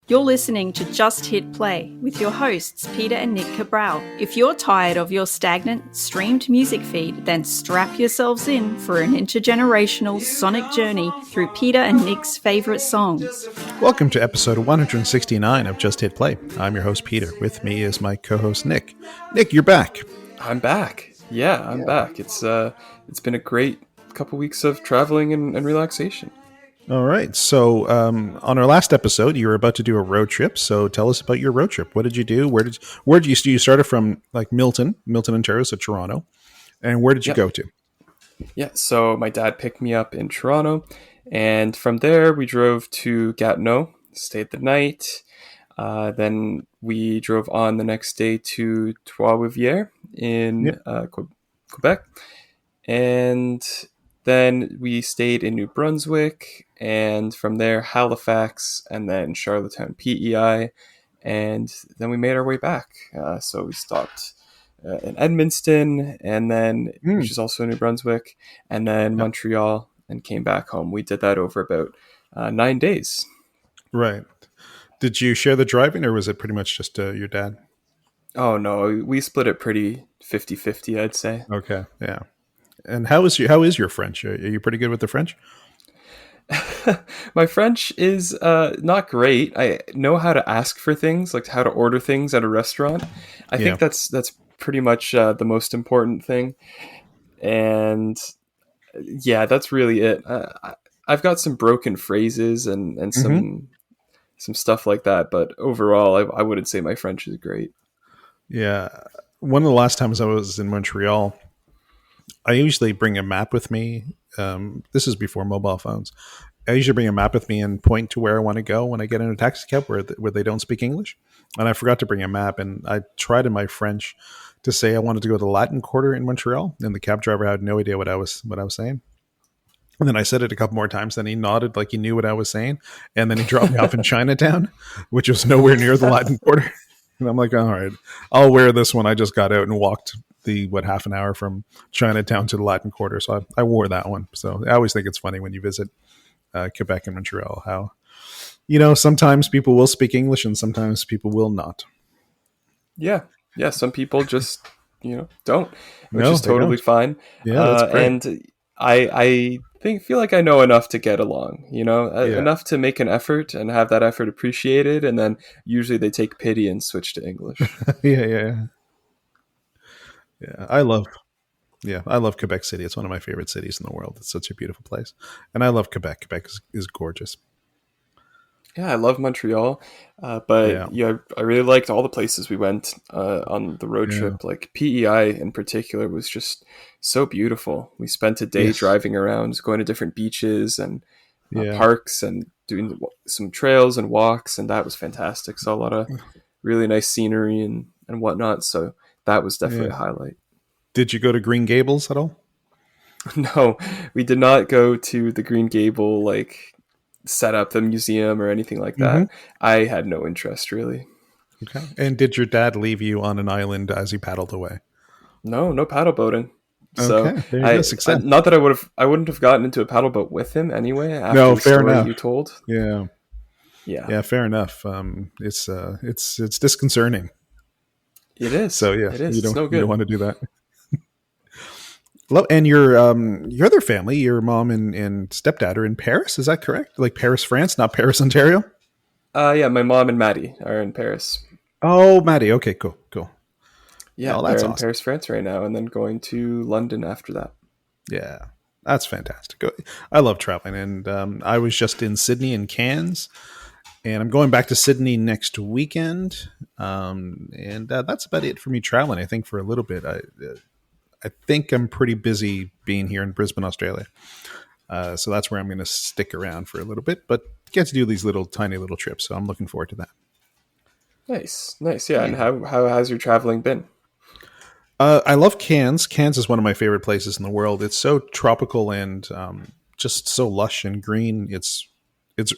You're listening to Just Hit Play with your hosts, Peter and Nick Cabral. If you're tired of your stagnant, streamed music feed, then strap yourselves in for an intergenerational sonic journey through Peter and Nick's favorite songs. Welcome to episode 169 of Just Hit Play. I'm your host, Peter. With me is my co-host, Nick. Nick, you're back. I'm back. Yeah, I'm back. It's been a great couple weeks of traveling and relaxation. All right. So on our last episode, you were about to do a road trip. So tell us about your road trip. What did you do? Where did you started from, like Milton, Ontario, so Toronto, and where did you go to? Yeah. So my dad picked me up in Toronto, and from there we drove to Gatineau, stayed the night. Then we drove on the next day to Trois-Rivières in Quebec, and then we stayed in New Brunswick, and from there Halifax, and then Charlottetown, PEI, and then we made our way back. So we stopped in Edmundston, and then which is also New Brunswick, and then Montreal, and came back home. We did that over about 9 days. Right. Did you share the driving, or was it pretty much just your dad? Oh no, we split it pretty 50-50, I'd say. Okay, yeah. And how is your French? Are you pretty good with the French? My French is not great. I know how to ask for things, like how to order things at a restaurant. I think that's pretty much the most important thing. And yeah, that's really it. I've got some broken phrases and some stuff like that, but overall, I wouldn't say my French is great. Yeah. One of the last times I was in Montreal, I usually bring a map with me. This is before mobile phones. I usually bring a map with me and point to where I want to go when I get in a taxi cab where they don't speak English. And I forgot to bring a map, and I tried in my French to say I wanted to go to the Latin Quarter in Montreal, and the cab driver had no idea what I was saying. And then I said it a couple more times, then he nodded like he knew what I was saying, and then he dropped me off in Chinatown, which was nowhere near the Latin Quarter. And I'm like, all right, I'll wear this one. I just got out and walked half an hour from Chinatown to the Latin Quarter. So I wore that one. So I always think it's funny when you visit Quebec and Montreal, how, sometimes people will speak English and sometimes people will not. Yeah. Yeah. Some people just, don't, which is totally fine. Yeah, that's great. And I feel like I know enough to get along, enough to make an effort and have that effort appreciated. And then usually they take pity and switch to English. Yeah. I love Quebec City. It's one of my favorite cities in the world. It's such a beautiful place. And I love Quebec. Quebec is gorgeous. Yeah, I love Montreal. But I really liked all the places we went on the road trip. Like PEI in particular was just so beautiful. We spent a day driving around, going to different beaches and parks and doing some trails and walks. And that was fantastic. Saw a lot of really nice scenery and whatnot. So that was definitely a highlight. Did you go to Green Gables at all? No, we did not go to the Green Gable, set up the museum or anything like that. I had no interest really. Okay. And did your dad leave you on an island as he paddled away? No paddle boating. So okay. Not that I wouldn't have gotten into a paddle boat with him anyway. After no, the fair story enough. You told. Yeah, fair enough. It's disconcerting. It is. So yeah, it is. You don't want to do that. And your other family, your mom and stepdad, are in Paris. Is that correct? Like Paris, France, not Paris, Ontario? Yeah, my mom and Maddie are in Paris. Oh, Maddie. Okay, cool. Yeah, they're in Paris, France right now, and then going to London after that. Yeah, that's fantastic. I love traveling, and I was just in Sydney and Cairns, and I'm going back to Sydney next weekend, and that's about it for me traveling. I think for a little bit. I think I'm pretty busy being here in Brisbane, Australia. So that's where I'm going to stick around for a little bit, but get to do these tiny little trips. So I'm looking forward to that. Nice. Yeah. And how has your traveling been? I love Cairns. Cairns is one of my favorite places in the world. It's so tropical and just so lush and green. It's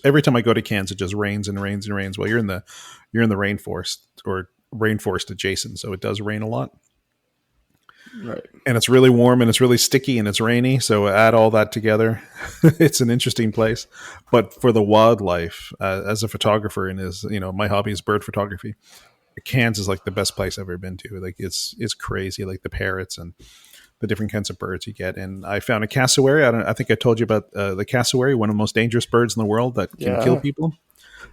every time I go to Cairns, it just rains and rains and rains. Well, you're in the rainforest or rainforest adjacent, so it does rain a lot. Right. And it's really warm and it's really sticky and it's rainy. So add all that together. It's an interesting place. But for the wildlife, as a photographer, and as my hobby is bird photography, Cairns is like the best place I've ever been to. Like it's crazy, like the parrots and the different kinds of birds you get. And I found a cassowary. I think I told you about the cassowary, one of the most dangerous birds in the world that can kill people.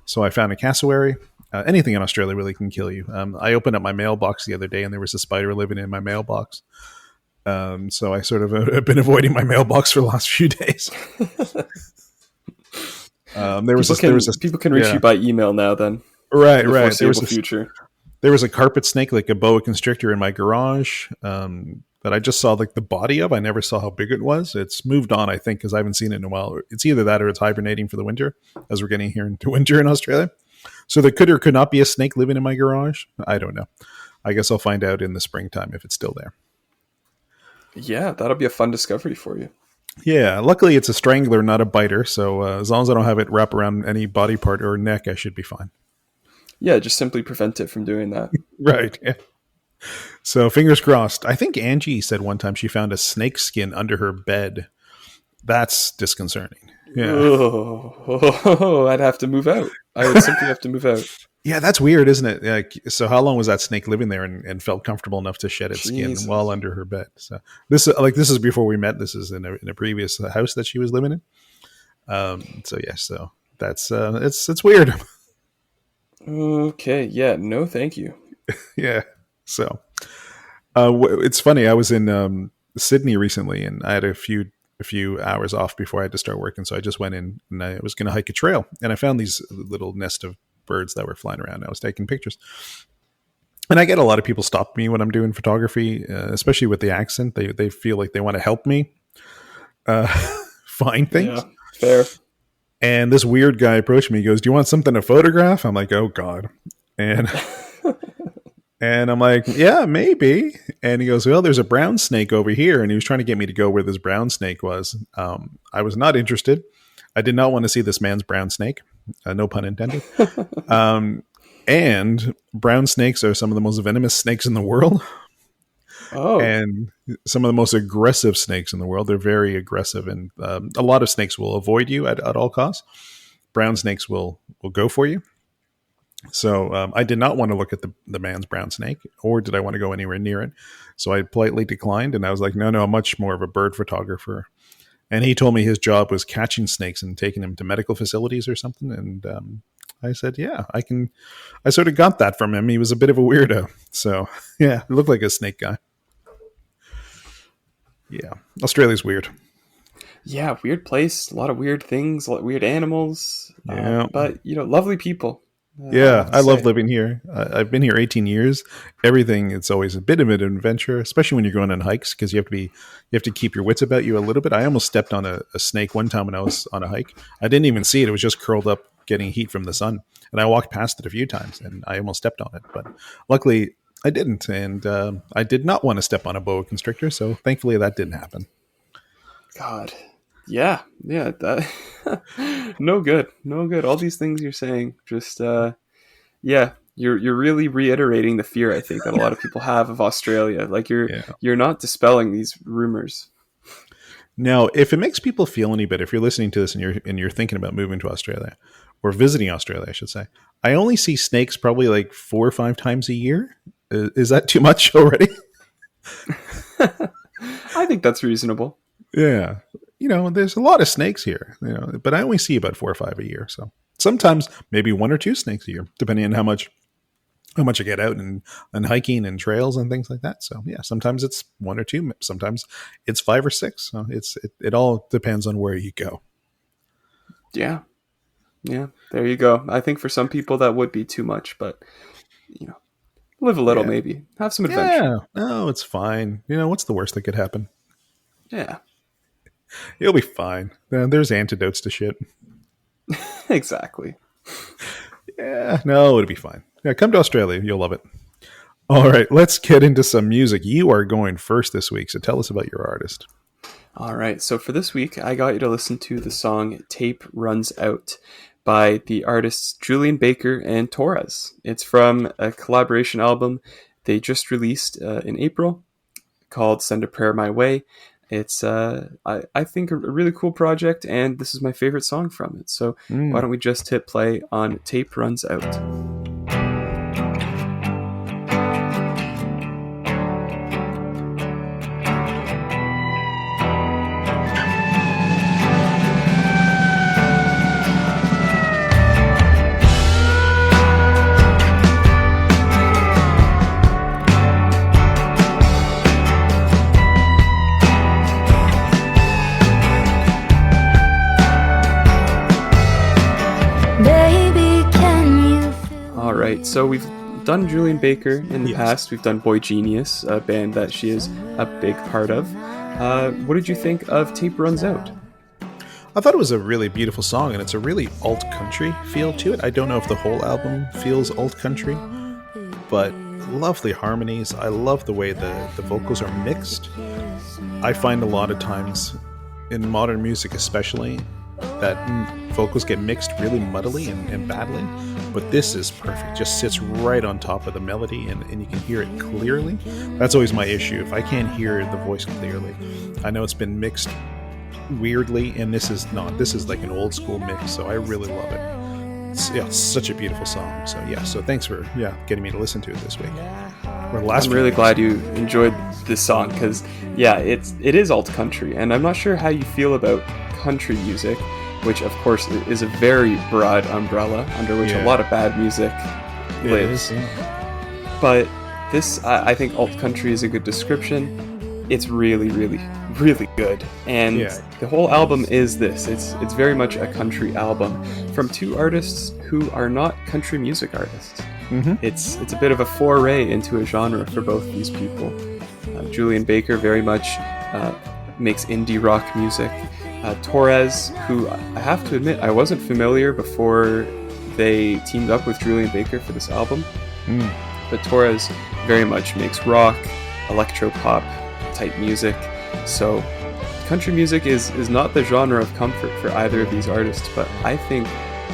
So I found a cassowary. Anything in Australia really can kill you. I opened up my mailbox the other day and there was a spider living in my mailbox. So I sort of have been avoiding my mailbox for the last few days. People can reach you by email now then. Right. Future. There was a carpet snake, like a boa constrictor, in my garage that I just saw like the body of. I never saw how big it was. It's moved on, I think, because I haven't seen it in a while. It's either that or it's hibernating for the winter, as we're getting here into winter in Australia. So there could or could not be a snake living in my garage. I don't know. I guess I'll find out in the springtime if it's still there. Yeah, that'll be a fun discovery for you. Yeah, luckily it's a strangler, not a biter. So as long as I don't have it wrap around any body part or neck, I should be fine. Yeah, just simply prevent it from doing that. Right. Yeah. So fingers crossed. I think Angie said one time she found a snake skin under her bed. That's disconcerting. Yeah. Oh, I'd have to move out. I would simply have to move out. Yeah, that's weird, isn't it? Like, so how long was that snake living there and felt comfortable enough to shed its skin while under her bed? So this is before we met. This is in a previous house that she was living in. So that's it's weird. Okay. Yeah. No, thank you. Yeah. So it's funny. I was in Sydney recently, and I had a few hours off before I had to start working. So I just went in and I was going to hike a trail, and I found these little nest of birds that were flying around. I was taking pictures, and I get a lot of people stop me when I'm doing photography, especially with the accent. They feel like they want to help me find things. Yeah, fair. And this weird guy approached me. He goes, "Do you want something to photograph?" I'm like, "Oh God," and and I'm like, "Yeah, maybe." And he goes, "Well, there's a brown snake over here," and he was trying to get me to go where this brown snake was. I was not interested. I did not want to see this man's brown snake. No pun intended. And brown snakes are some of the most venomous snakes in the world. Oh. And some of the most aggressive snakes in the world. They're very aggressive, and a lot of snakes will avoid you at all costs. Brown snakes will go for you. So I did not want to look at the man's brown snake, or did I want to go anywhere near it. So I politely declined, and I was like, no, I'm much more of a bird photographer. And he told me his job was catching snakes and taking them to medical facilities or something. And I said, yeah, I can. I sort of got that from him. He was a bit of a weirdo. So yeah, it looked like a snake guy. Yeah, Australia's weird. Yeah, weird place, a lot of weird things, a lot of weird animals. Yeah. But, lovely people. Yeah, I love living here. I've been here 18 years. Everything, it's always a bit of an adventure, especially when you're going on hikes, because you have to keep your wits about you a little bit. I almost stepped on a snake one time when I was on a hike. I didn't even see it. It was just curled up, getting heat from the sun. And I walked past it a few times, and I almost stepped on it. But luckily, I didn't. And I did not want to step on a boa constrictor, so thankfully that didn't happen. God. Yeah. That no good. All these things you're saying, just you're really reiterating the fear I think that a lot of people have of Australia. Like you're not dispelling these rumors. Now, if it makes people feel any better, if you're listening to this and you're thinking about moving to Australia or visiting Australia, I should say, I only see snakes probably like 4 or 5 times a year. Is that too much already? I think that's reasonable. Yeah. There's a lot of snakes here, but I only see about 4 or 5 a year. So sometimes maybe 1 or 2 snakes a year, depending on how much I get out and hiking and trails and things like that. So yeah, sometimes it's 1 or 2, sometimes it's 5 or 6. So it all depends on where you go. Yeah. There you go. I think for some people that would be too much, but live a little, maybe have some adventure. Yeah, no, it's fine. What's the worst that could happen? Yeah. You'll be fine. There's antidotes to shit. Exactly. Yeah, no, it'll be fine. Yeah, come to Australia. You'll love it. All right, let's get into some music. You are going first this week, so tell us about your artist. All right, so for this week, I got you to listen to the song Tape Runs Out by the artists Julien Baker and TORRES. It's from a collaboration album they just released in April called Send a Prayer My Way. It's, I think, a really cool project, and this is my favorite song from it. So why don't we just hit play on Tape Runs Out? So we've done Julien Baker in the past. We've done Boy Genius, a band that she is a big part of. What did you think of Tape Runs Out? I thought it was a really beautiful song, and it's a really alt country feel to it. I don't know if the whole album feels alt country, but lovely harmonies. I love the way the vocals are mixed. I find a lot of times in modern music especially that vocals get mixed really muddily and badly, but this is perfect. Just sits right on top of the melody, and you can hear it clearly. That's always my issue. If I can't hear the voice clearly, I know it's been mixed weirdly, and this is not. This is like an old school mix, so I really love it. It's such a beautiful song. So thanks for getting me to listen to it this week. I'm really glad you enjoyed this song, because it is alt country, and I'm not sure how you feel about country music, which of course is a very broad umbrella under which a lot of bad music lives. But this, I think alt country is a good description. It's really, really, really good, and the whole album is this. It's very much a country album from two artists who are not country music artists. It's a bit of a foray into a genre for both these people. Julien Baker very much makes indie rock music. TORRES, who I have to admit I wasn't familiar before they teamed up with Julien Baker for this album, but TORRES very much makes rock, electro-pop type music. So country music is not the genre of comfort for either of these artists, but I think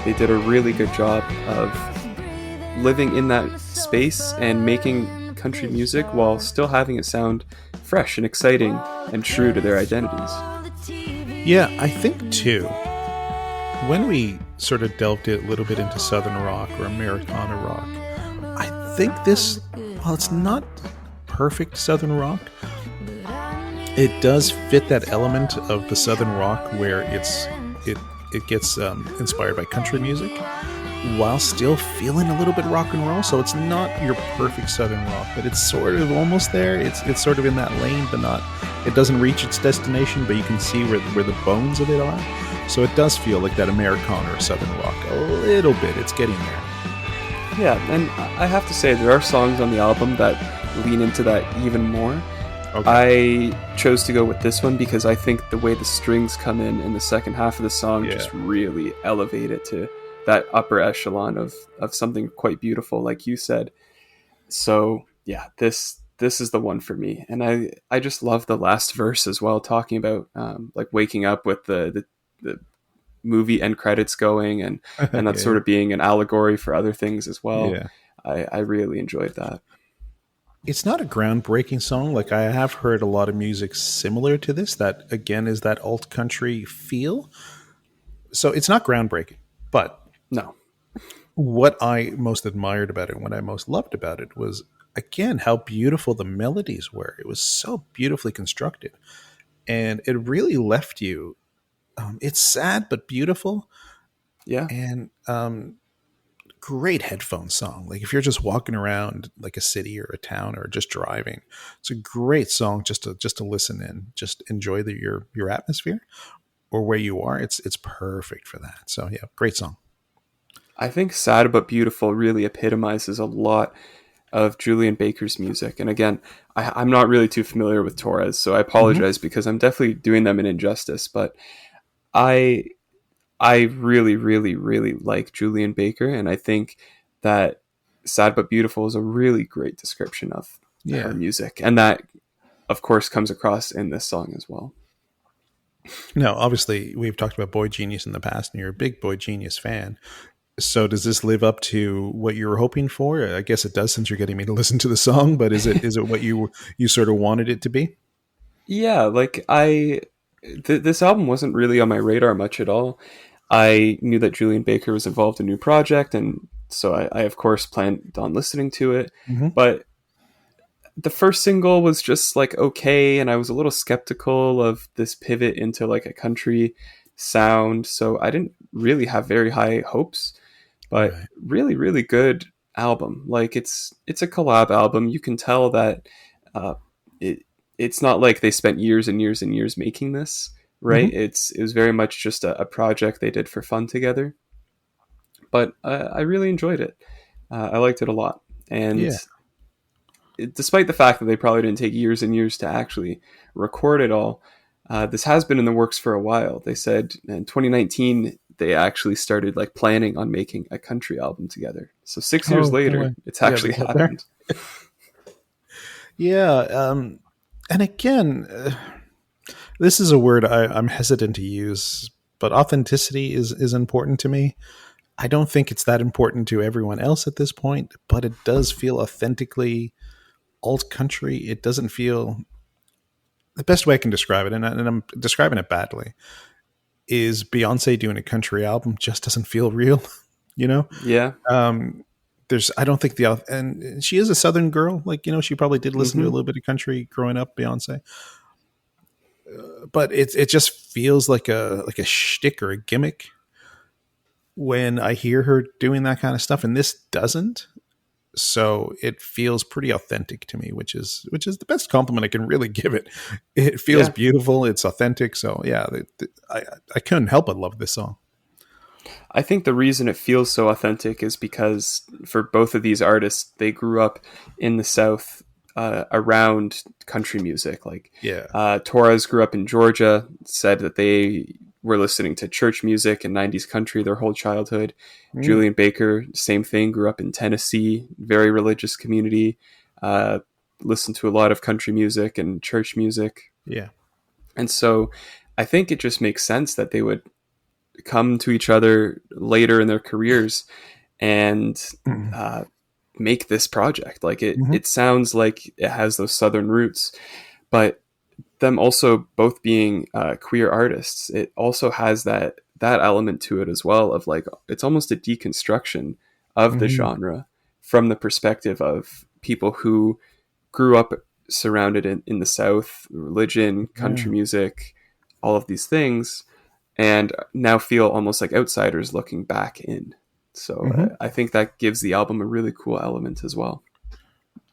they did a really good job of living in that space and making country music while still having it sound fresh and exciting and true to their identities. Yeah, I think too, when we sort of delved a little bit into Southern rock or Americana rock, I think this, while it's not perfect Southern rock, it does fit that element of the Southern rock where it gets inspired by country music while still feeling a little bit rock and roll. So it's not your perfect Southern rock, but it's sort of almost there. It's sort of in that lane, but not. It doesn't reach its destination, but you can see where the bones of it are. So it does feel like that Americana or Southern rock a little bit. It's getting there. Yeah, and I have to say there are songs on the album that lean into that even more. Okay. I chose to go with this one because I think the way the strings come in the second half of the song just really elevate it to that upper echelon of something quite beautiful, like you said. So yeah, this is the one for me. And I just love the last verse as well, talking about like waking up with the movie end credits going, and that sort of being an allegory for other things as well. Yeah. I really enjoyed that. It's not a groundbreaking song. Like, I have heard a lot of music similar to this that, again, is that alt country feel. So it's not groundbreaking, but no. What I most admired about it, what I most loved about it was, again, how beautiful the melodies were. It was so beautifully constructed, and it really left you. It's sad but beautiful. Yeah. And great headphone song. Like, if you're just walking around like a city or a town or just driving, it's a great song just to listen in, just enjoy your atmosphere or where you are. It's perfect for that. So yeah, great song. I think Sad But Beautiful really epitomizes a lot of Julien Baker's music. And again, I'm not really too familiar with TORRES, so I apologize because I'm definitely doing them an injustice, but I really, really, really like Julien Baker, and I think that Sad But Beautiful is a really great description of her music, and that, of course, comes across in this song as well. Now, obviously, we've talked about Boy Genius in the past, and you're a big Boy Genius fan. So does this live up to what you were hoping for? I guess it does, since you're getting me to listen to the song. But is it what you sort of wanted it to be? Yeah, like this album wasn't really on my radar much at all. I knew that Julien Baker was involved in a new project, and so I of course planned on listening to it. Mm-hmm. But the first single was just like okay, and I was a little skeptical of this pivot into like a country sound, so I didn't really have very high hopes. But Right. really, really good album. Like it's a collab album. You can tell that uh, it it's not like they spent years and years and years making this, right? Mm-hmm. It was very much just a project they did for fun together. But I really enjoyed it. I liked it a lot, and Yeah. despite the fact that they probably didn't take years and years to actually record it all, this has been in the works for a while. They said in 2019 they actually started like planning on making a country album together. So 6 years Oh, no later, way. it's Yeah, they actually got there. happened. Yeah. And again, this is a word I'm hesitant to use, but authenticity is important to me. I don't think it's that important to everyone else at this point, but it does feel authentically alt country. It doesn't feel, the best way I can describe it, and I'm describing it badly, is Beyonce doing a country album just doesn't feel real. You know, Yeah. um, I don't think and she is a Southern girl. Like, she probably did listen to a Hmm. little bit of country growing up, Beyonce, but it just feels like a shtick or a gimmick when I hear her doing that kind of stuff, and this doesn't. So it feels pretty authentic to me, which is the best compliment I can really give it. It feels Yeah. beautiful. It's authentic. So yeah, I couldn't help but love this song. I think the reason it feels so authentic is because for both of these artists, they grew up in the South around country music. Like Yeah. Torres grew up in Georgia, said that they were listening to church music and 90s country their whole childhood. Mm, Julien Baker, same thing, grew up in Tennessee, very religious community, uh, listened to a lot of country music and church music. yeah. And so I think it just makes sense that they would come to each other later in their careers and Mm, uh, make this project. Like mhm, it sounds like it has those Southern roots, but them also both being queer artists, it also has that element to it as well of like it's almost a deconstruction of the mhm, genre from the perspective of people who grew up surrounded in the South, religion, yeah. country music, all of these things, and now feel almost like outsiders looking back in. So Mhm. I think that gives the album a really cool element as well.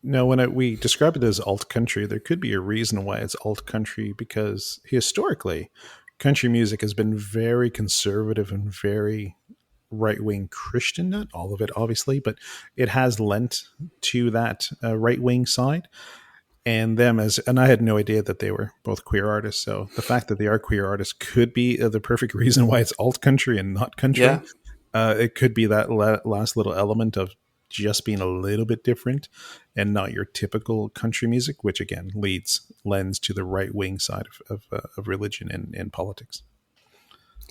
Now, when we describe it as alt country, there could be a reason why it's alt country, because historically, country music has been very conservative and very right wing Christian. Not all of it, obviously, but it has lent to that right wing side. And I had no idea that they were both queer artists. So the fact that they are queer artists could be the perfect reason why it's alt country and not country. Yeah, It could be that last little element of just being a little bit different and not your typical country music, which again lends to the right wing side of religion and politics.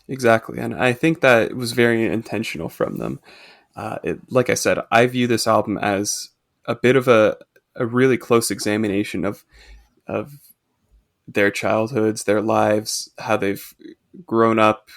exactly. And I think that it was very intentional from them. Like I said, I view this album as a bit of a really close examination of their childhoods, their lives, how they've grown up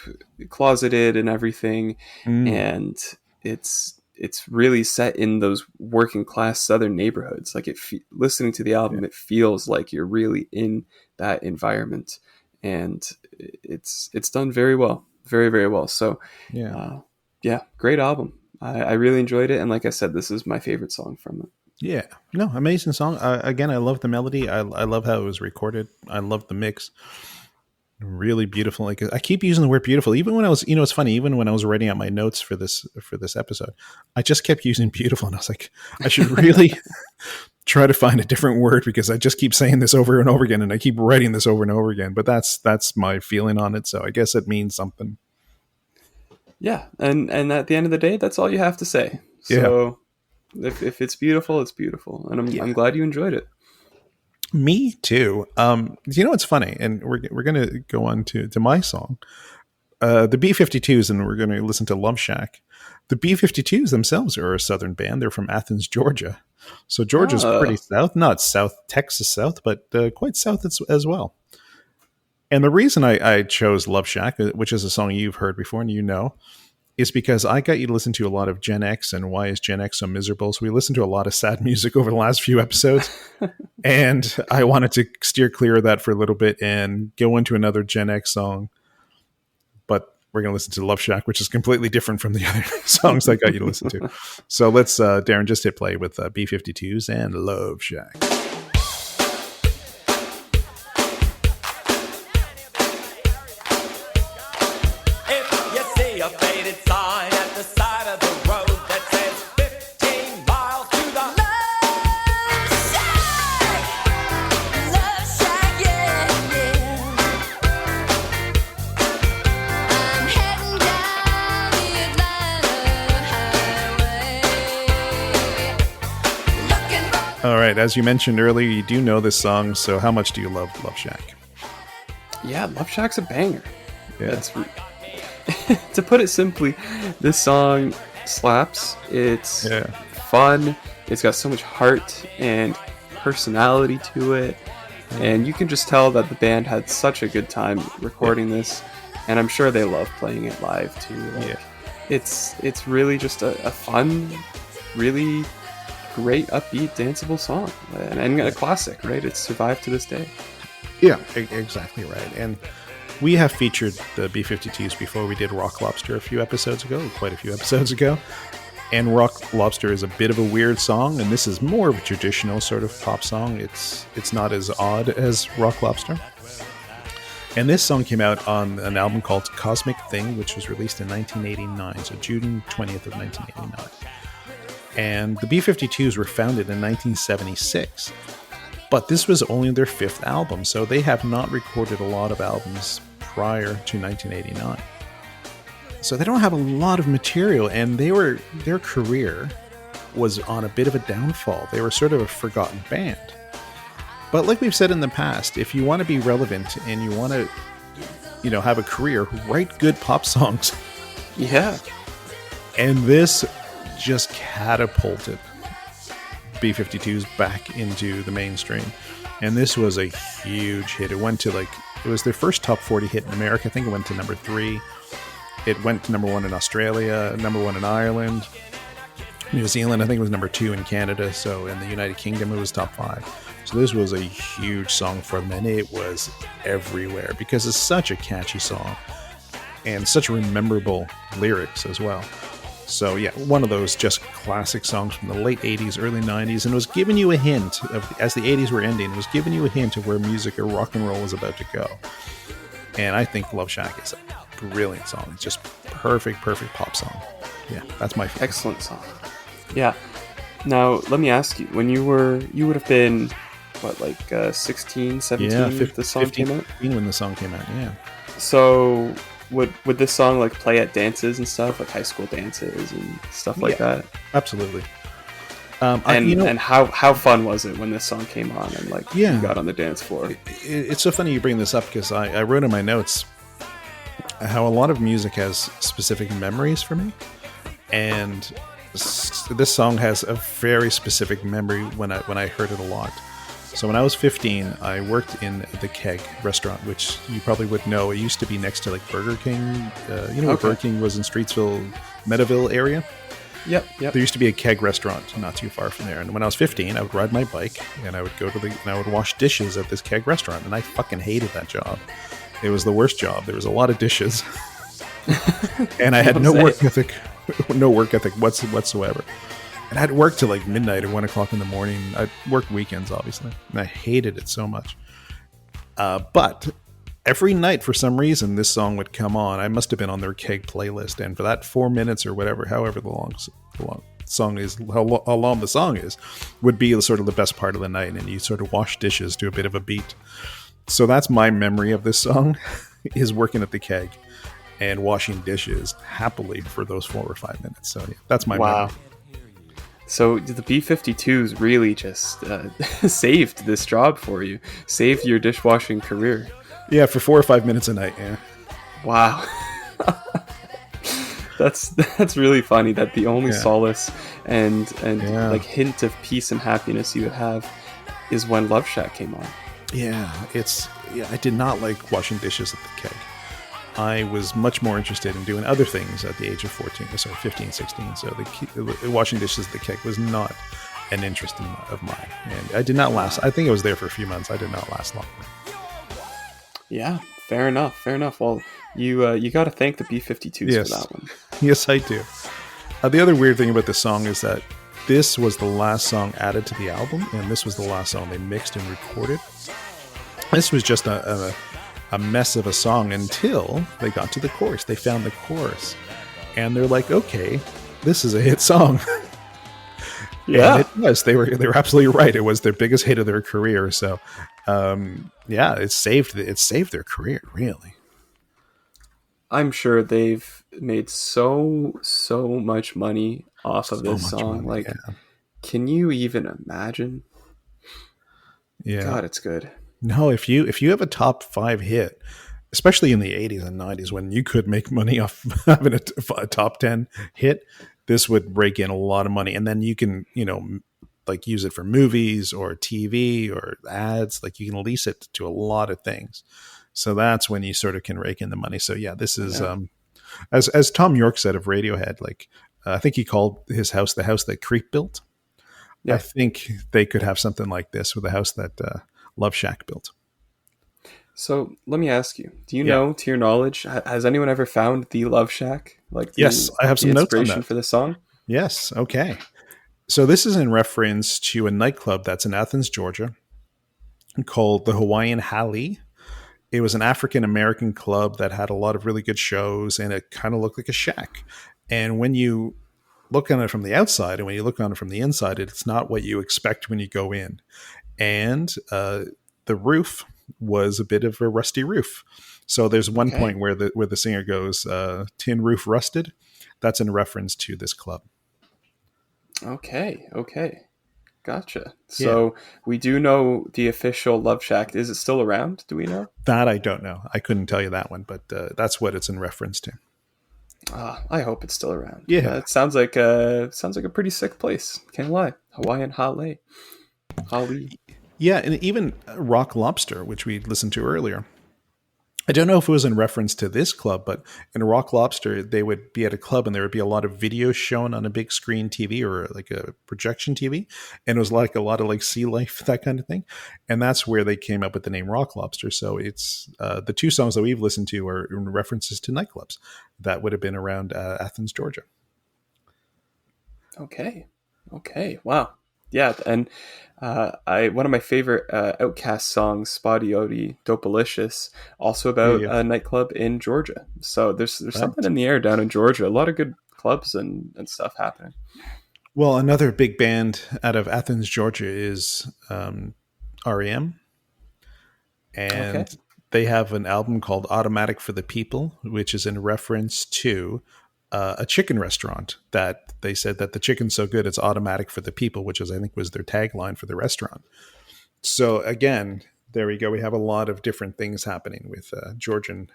closeted and everything. Mm, And it's really set in those working class Southern neighborhoods. Like listening to the yeah, album, it feels like you're really in that environment, and it's done very well, very very well. So, yeah. uh, yeah, great album. I really enjoyed it, and like I said, this is my favorite song from it. Yeah, no, amazing song. Again, I love the melody. I love how it was recorded. I love the mix. Really beautiful. Like, I keep using the word beautiful, even when I was, it's funny. Even when I was writing out my notes for this episode, I just kept using beautiful, and I was like, I should really try to find a different word, because I just keep saying this over and over again, and I keep writing this over and over again. But that's my feeling on it. So I guess it means something. Yeah, and at the end of the day, that's all you have to say. Yeah, So if it's beautiful, it's beautiful, and I'm yeah. glad you enjoyed it. Me too. What's funny, and we're gonna go on to my song. the B-52's, and we're going to listen to Love Shack. The B-52's themselves are a southern band. They're from Athens, Georgia. So Georgia's pretty south, not south Texas south, but quite south as well. And the reason I chose Love Shack, which is a song you've heard before and you know, is because I got you to listen to a lot of Gen X and why is Gen X so miserable. So we listened to a lot of sad music over the last few episodes. And I wanted to steer clear of that for a little bit and go into another Gen X song. But we're going to listen to Love Shack, which is completely different from the other songs I got you to listen to. So let's, Darren, just hit play with B-52's and Love Shack. If you see a faded sign at the side of the road that says 15 miles to the Love Shack, yeah, yeah. I'm heading down the Atlanta highway, looking for. All right. As you mentioned earlier, you do know this song. So how much do you love Love Shack? Yeah, Love Shack's a banger. Yeah. That's to put it simply, this song slaps. It's fun. It's got so much heart and personality to it, and you can just tell that the band had such a good time recording this, and I'm sure they love playing it live too. Like, it's really just a fun, really great, upbeat, danceable song, and a classic, right? It's survived to this day. Yeah, exactly right. And we have featured the B-52's before. We did Rock Lobster quite a few episodes ago. And Rock Lobster is a bit of a weird song, and this is more of a traditional sort of pop song. It's not as odd as Rock Lobster. And this song came out on an album called Cosmic Thing, which was released in 1989, so June 20th of 1989. And the B-52's were founded in 1976. But this was only their fifth album, so they have not recorded a lot of albums prior to 1989. So they don't have a lot of material, and their career was on a bit of a downfall. They were sort of a forgotten band. But like we've said in the past, if you want to be relevant and you want to, have a career, write good pop songs. Yeah. And this just catapulted B-52's back into the mainstream, and this was a huge hit. It was their first top 40 hit in America. I think it went to number 3. It went to number 1 in Australia, number 1 in Ireland, New Zealand. I think it was number 2 in Canada. So in the United Kingdom, it was top 5. So this was a huge song for them, and it was everywhere because it's such a catchy song and such rememberable lyrics as well. So yeah, one of those just classic songs from the late 80s, early 90s, and it was giving you a hint of, as the 80s were ending, it was giving you a hint of where music or rock and roll was about to go. And I think Love Shack is a brilliant song. It's just perfect pop song. Yeah, that's my favorite. Excellent song. Yeah. Now, let me ask you, when you would have been, 16, 17 if the song came out? 15 when the song came out, yeah. So would this song play at dances and stuff, like high school dances and stuff like that? Absolutely. And how fun was it when this song came on and you got on the dance floor? It's so funny you bring this up because I wrote in my notes how a lot of music has specific memories for me, and this song has a very specific memory when I heard it a lot. So when I was 15, I worked in the Keg restaurant, which you probably would know. It used to be next to Burger King. Where Burger King was in Streetsville, Meadowville area? Yep. There used to be a Keg restaurant not too far from there. And when I was 15, I would ride my bike and I would go and I would wash dishes at this Keg restaurant. And I fucking hated that job. It was the worst job. There was a lot of dishes. And I had no work ethic whatsoever. And I'd work till midnight or 1 o'clock in the morning. I'd work weekends, obviously. And I hated it so much. But every night, for some reason, this song would come on. I must have been on their Keg playlist. And for that 4 minutes or whatever, however long song is, how long the song is, would be sort of the best part of the night. And you sort of wash dishes to a bit of a beat. So that's my memory of this song, is working at the Keg and washing dishes happily for those 4 or 5 minutes. So yeah, that's my memory. So the B-52's really just saved this job for you, saved your dishwashing career. Yeah, for 4 or 5 minutes a night. Yeah. Wow. That's really funny that the only Yeah. solace and Yeah. like hint of peace and happiness you would have is when Love Shack came on. Yeah, I did not like washing dishes at the keg. I was much more interested in doing other things at the age of 15, 16. So the washing dishes at the keg was not an interest of mine. And I did not last. I think I was there for a few months. I did not last long. Yeah, fair enough. Fair enough. Well, you got to thank the B-52's Yes. for that one. Yes, I do. The other weird thing about this song is that this was the last song added to the album, and this was the last song they mixed and recorded. This was just a mess of a song until they got to the chorus. They found the chorus, and they're like, "Okay, this is a hit song." Yeah. And it was. They were absolutely right. It was their biggest hit of their career. So, yeah, it saved their career, really. I'm sure they've made so much money off of this much song. money, Like, yeah. can you even imagine? Yeah. God, it's good. No, if you have a top 5 hit, especially in the 80s and 90s when you could make money off having a top 10 hit, this would rake in a lot of money. And then you can, like use it for movies or TV or ads. Like you can lease it to a lot of things. So that's when you sort of can rake in the money. So yeah, this is, as Tom York said of Radiohead, like I think he called his house the house that Creep built. Yeah. I think they could have something like this with a house that Love Shack built. So let me ask you: do you Yeah. know, to your knowledge, has anyone ever found the Love Shack? Like, Yes, I have some the notes on inspiration that. for the song. Yes. Okay. So this is in reference to a nightclub that's in Athens, Georgia, called the Hawaiian Halley. It was an African American club that had a lot of really good shows, and it kind of looked like a shack. And when you look on it from the outside and when you look on it from the inside, it's not what you expect when you go in. And the roof was a bit of a rusty roof. So there's one Okay. point where the singer goes, "Tin roof rusted." That's in reference to this club. Okay. Gotcha. So we do know the official Love Shack. Is it still around? Do we know? That I don't know. I couldn't tell you that one, but that's what it's in reference to. I hope it's still around. Yeah. It sounds like a pretty sick place. Can't lie. Hawaiian Hale. Yeah, and even Rock Lobster, which we listened to earlier. I don't know if it was in reference to this club, but in Rock Lobster, they would be at a club and there would be a lot of videos shown on a big screen TV or like a projection TV. And it was like a lot of like sea life, that kind of thing. And that's where they came up with the name Rock Lobster. So it's the 2 songs that we've listened to are in references to nightclubs that would have been around Athens, Georgia. Okay. Wow. Yeah, and one of my favorite Outkast songs, Spotty Odie, Dopalicious, also about Yeah. a nightclub in Georgia. So there's something in the air down in Georgia. A lot of good clubs and stuff happening. Well, another big band out of Athens, Georgia is REM. And Okay. they have an album called Automatic for the People, which is in reference to a chicken restaurant that they said that the chicken's so good it's automatic for the people, which is I think was their tagline for the restaurant. So again, there we go. We have a lot of different things happening with Georgian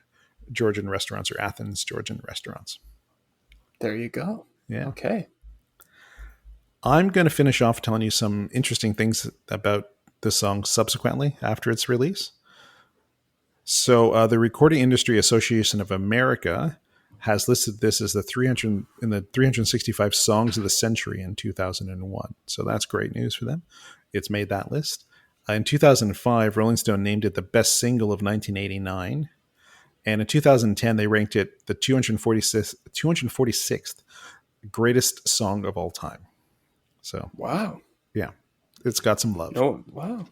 restaurants or Athens Georgian restaurants. There you go. Yeah. Okay. I'm going to finish off telling you some interesting things about the song subsequently after its release. So the Recording Industry Association of America has listed this as the 365 songs of the century in 2001. So that's great news for them. It's made that list. In 2005, Rolling Stone named it the best single of 1989. And in 2010, they ranked it the 246th greatest song of all time. So, Wow. yeah, it's got some love. Oh, wow.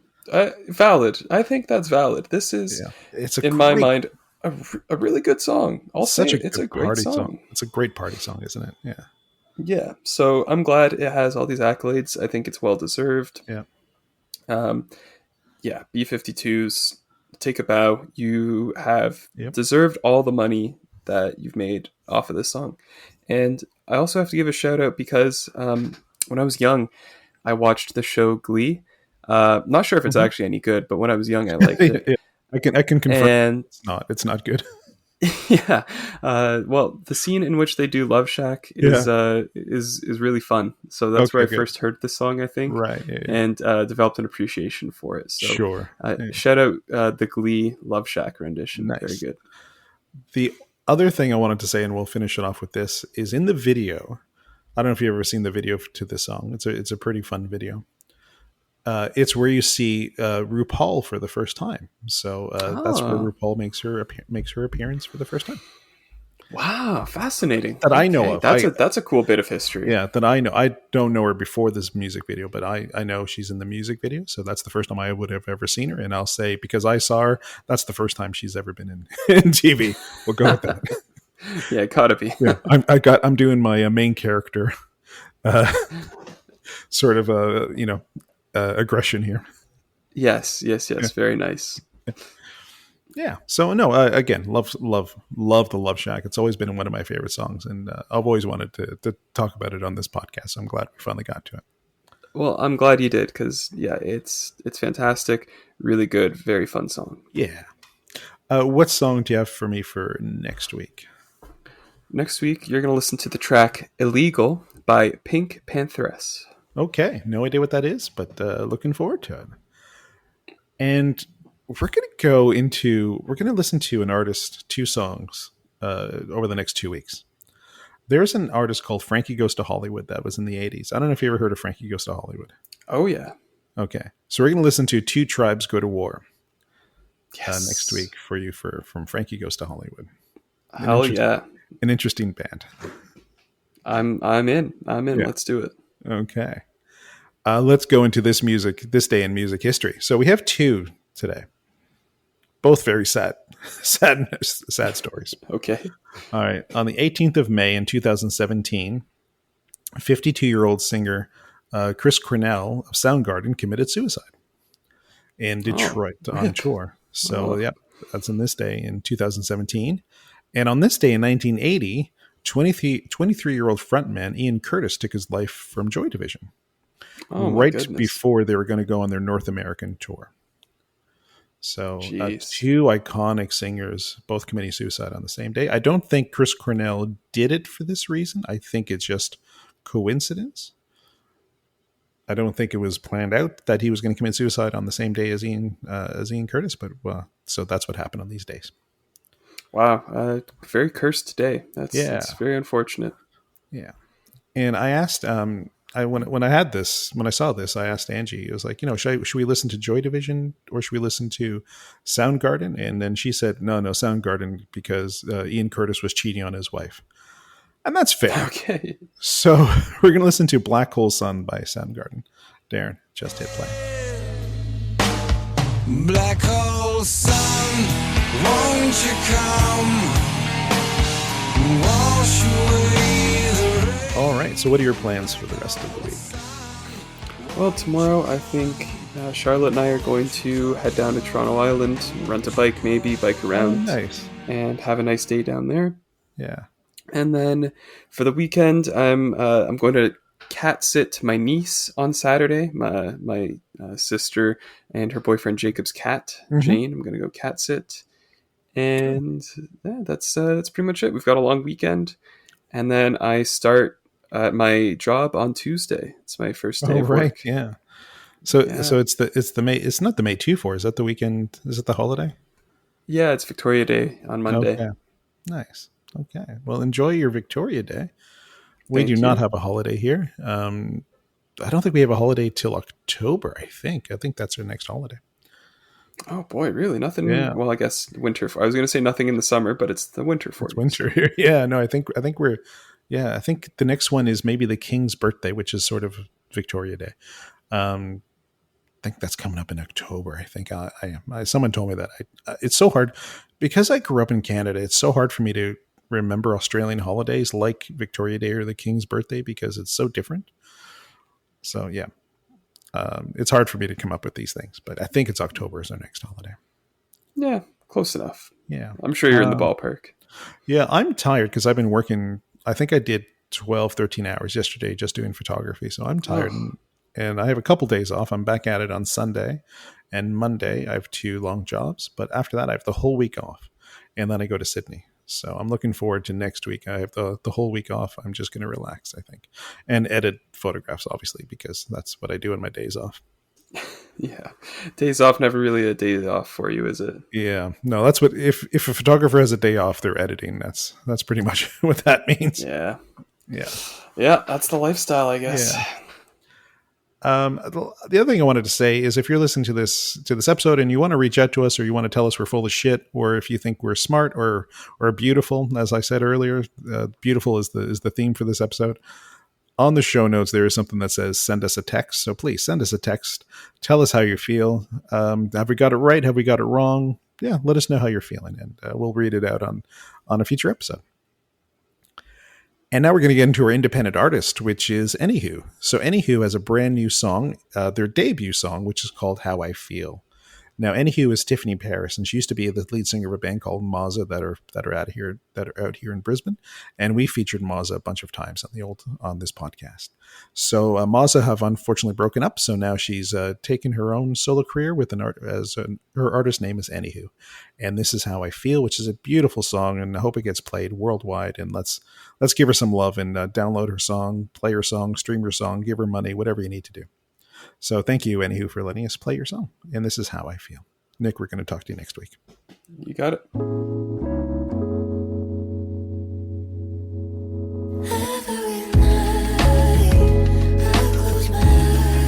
Valid. I think that's valid. This is, It's in my mind, a really good song. I'll say such it's a good great party song. It's a great party song, isn't it? Yeah. Yeah. So I'm glad it has all these accolades. I think it's well deserved. Yeah. Yeah. B-52's, take a bow. You have Yep. deserved all the money that you've made off of this song. And I also have to give a shout out because when I was young, I watched the show Glee. Not sure if it's actually any good, but when I was young, I liked it. Yeah. I can confirm And it's not good. Yeah. Well, the scene in which they do Love Shack is really fun. So that's where Okay, I good. first heard the song, I think, Right. Yeah, yeah. and developed an appreciation for it. So Sure. Yeah. shout out the Glee Love Shack rendition. Nice. Very good. The other thing I wanted to say, and we'll finish it off with this, is in the video. I don't know if you've ever seen the video to this song. It's a pretty fun video. It's where you see RuPaul for the first time. So that's where Oh. RuPaul makes her appearance for the first time. Wow, fascinating. That I know of. That's a cool bit of history. Yeah, that I know. I don't know her before this music video, but I know she's in the music video. So that's the first time I would have ever seen her. And I'll say, because I saw her, that's the first time she's ever been in TV. We'll go with that. Yeah, it gotta be. Yeah, I'm doing my main character sort of aggression here. Yes. Very nice. Yeah. So no, again, love the Love Shack. It's always been one of my favorite songs, and I've always wanted to talk about it on this podcast. So I'm glad we finally got to it. Well, I'm glad you did, because yeah, it's fantastic, really good, very fun song. Yeah. What song do you have for me for next week? Next week, you're gonna listen to the track "Illegal" by Pink Pantheress. Okay, no idea what that is, but looking forward to it. And we're going to listen to an artist, two songs over the next 2 weeks. There's an artist called Frankie Goes to Hollywood that was in the 80s. I don't know if you ever heard of Frankie Goes to Hollywood. Oh yeah, Okay, so we're going to listen to Two Tribes Go to War yes. next week for you from Frankie Goes to Hollywood. Hell yeah, An interesting band. I'm in. Yeah. Let's do it. Okay. Let's go into this day in music history. So we have two today. Both very sad stories. Okay. All right. On the 18th of May in 2017, 52-year-old singer Chris Cornell of Soundgarden committed suicide in Detroit on tour. So, yeah, that's on this day in 2017. And on this day in 1980, 23-year-old frontman Ian Curtis took his life from Joy Division right before they were going to go on their North American tour. So two iconic singers both committing suicide on the same day. I don't think Chris Cornell did it for this reason. I think it's just coincidence. I don't think it was planned out that he was going to commit suicide on the same day as Ian Curtis, but so that's what happened on these days. Wow, very cursed day. That's very unfortunate. Yeah, and I asked when I saw this, I asked Angie. It was like, should we listen to Joy Division or should we listen to Soundgarden? And then she said, no, Soundgarden, because Ian Curtis was cheating on his wife, and that's fair. Okay, so we're gonna listen to Black Hole Sun by Soundgarden. Darren, just hit play. Black hole sun, won't you come wash away the rain? All right. So, what are your plans for the rest of the week? well, tomorrow I think Charlotte and I are going to head down to Toronto Island, rent a bike, maybe bike around, Nice. and have a nice day down there. Yeah. And then for the weekend, I'm going to cat sit my niece on Saturday. My sister and her boyfriend Jacob's cat, Jane. I'm going to go cat sit, and yeah, that's pretty much it. We've got a long weekend, and then I start my job on Tuesday. It's my first day of work. Yeah. So it's the May. It's not the May 2-4. Is that the weekend? Is it the holiday? Yeah, it's Victoria Day on Monday. Okay. Nice. Okay. Well, enjoy your Victoria Day. We Thank do you. not have a holiday here. I don't think we have a holiday till October. I think that's our next holiday. Oh boy, really? Nothing. Yeah. Well, I guess winter. I was going to say nothing in the summer, but it's the winter for It's you. winter here. Yeah. No, I think we're. Yeah, I think the next one is maybe the King's birthday, which is sort of Victoria Day. I think that's coming up in October. I think someone told me that. It's so hard because I grew up in Canada. It's so hard for me to remember Australian holidays like Victoria Day or the King's birthday because it's so different. So yeah, it's hard for me to come up with these things, but I think it's October is our next holiday. Yeah, close enough. Yeah, I'm sure you're in the ballpark. yeah. I'm tired because I've been working. I think I did 12, 13 hours yesterday just doing photography. So I'm tired and I have a couple days off. I'm back at it on Sunday and Monday. I have 2 long jobs, but after that I have the whole week off and then I go to Sydney. So I'm looking forward to next week. I have the whole week off. I'm just going to relax, I think, and edit photographs, obviously, because that's what I do in my days off. Yeah. Days off, never really a day off for you, is it? Yeah, no, that's what if a photographer has a day off, they're editing. That's pretty much what that means. Yeah. Yeah. Yeah, that's the lifestyle, I guess. Yeah. The other thing I wanted to say is if you're listening to this episode and you want to reach out to us, or you want to tell us we're full of shit, or if you think we're smart or beautiful, as I said earlier, beautiful is the theme for this episode. On the show notes, there is something that says send us a text. So please send us a text. Tell us how you feel. Have we got it right? Have we got it wrong? Yeah, let us know how you're feeling, and we'll read it out on a future episode. And now we're going to get into our independent artist, which is Anyhoo. So Anyhoo has a brand new song, their debut song, which is called How I Feel. Now, Anyhoo is Tiffany Paris, and she used to be the lead singer of a band called Mazza that are out here in Brisbane, and we featured Mazza a bunch of times on this podcast. So Mazza have unfortunately broken up, so now she's taken her own solo career with her artist name is Anyhoo, and this is How I Feel, which is a beautiful song, and I hope it gets played worldwide. And let's give her some love and download her song, play her song, stream her song, give her money, whatever you need to do. So thank you, Anyhoo, for letting us play your song. And this is How I Feel. Nick, we're going to talk to you next week. You got it. Every night I close my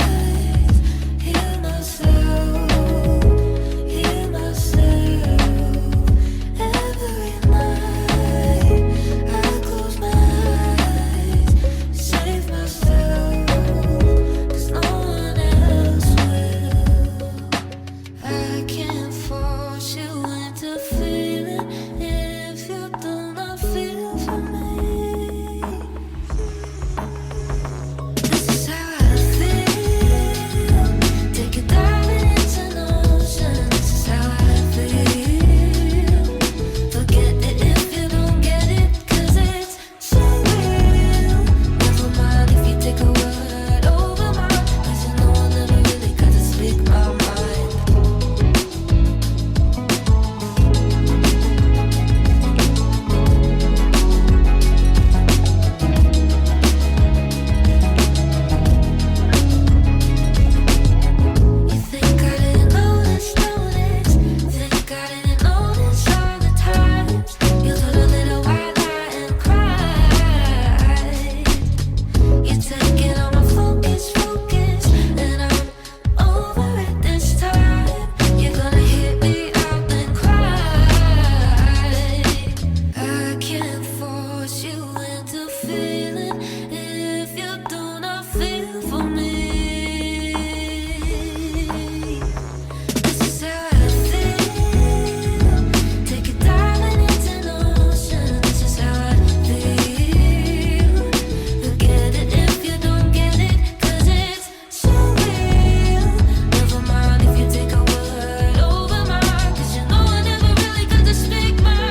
eyes, hear myself. Every night I close my eyes, save myself, 'cause no one else will. I can't force you into feeling if you do not feel for me. This is how I feel. Take it diving into the ocean. This is how I feel. Forget it if you don't get it, 'cause it's so real. Never mind if you take a word over mine, 'cause you know I never really got to speak my mind. You think I didn't notice? Think I didn't notice all the times you told a little white lie and cried. You're taking all my focus, and I'm over it this time. You're gonna hit me out and cry. I can't force you into feeling if you do not feel for me. This is how I feel. Take it diving into the ocean. This is how I feel. Forget it if you don't get it, 'cause it's so real. Never mind if you take a word over mine, 'cause you know I never really got to speak my mind.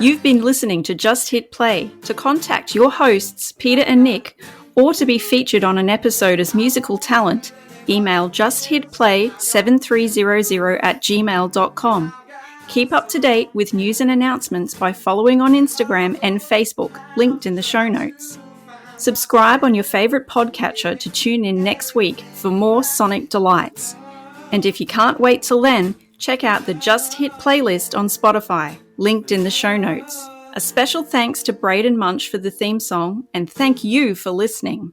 You've been listening to Just Hit Play. To contact your hosts, Peter and Nick, or to be featured on an episode as musical talent, email justhitplay7300@gmail.com. Keep up to date with news and announcements by following on Instagram and Facebook, linked in the show notes. Subscribe on your favourite podcatcher to tune in next week for more sonic delights. And if you can't wait till then, check out the Just Hit playlist on Spotify, linked in the show notes. A special thanks to Braden Munch for the theme song, and thank you for listening.